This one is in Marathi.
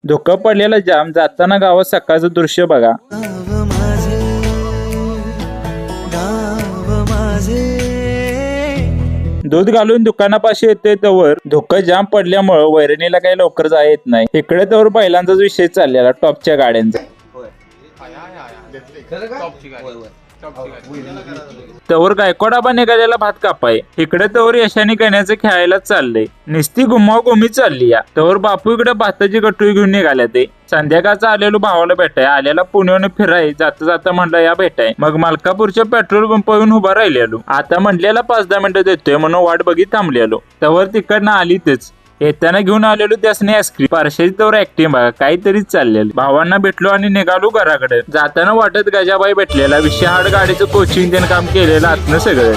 धुकं पडलेला जाम जाताना गावात सकाळचं दृश्य बघा. दूध घालून दुकानापाशी येते तवर धुकं जाम पडल्यामुळे वैरणीला काही लवकर जाय येत नाही. इकडे तवर बैलांचाच विषय चाललेला टॉपच्या गाड्यांचा. तवर गायकवाड निघालेला भात कापाय. इकडे तवर यशाने गण्याचं खेळायला चाललंय. निस्ती घुमावघुमी चालली या. तवर बापू इकडे भाताची गटुई घेऊन निघाल्या. ते संध्याकाळचा आलेलो भावाला भेटाय. आल्याला पुण्याने फिराय जाता जाता म्हणलं या भेटाय. मग मलकापूरच्या पेट्रोल पंपावरून उभा राहिलेलो. आता म्हटलेला 5-10 मिनिटं देतोय म्हणून वाट बघित थांबलेलो. तवर तिकडनं आली तेच. येताना घेऊन आलेलो त्यासने आईस्क्रीम. पार्शाची तवर ऍक्टिंग बघा काहीतरीच चाललेलं. भावांना भेटलो आणि निघालो घराकडे. जाताना वाटत गजाबाई भेटलेला. विषय हाड गाडीचं कोचिंग त्यानं काम केलेलं आतनं सगळं.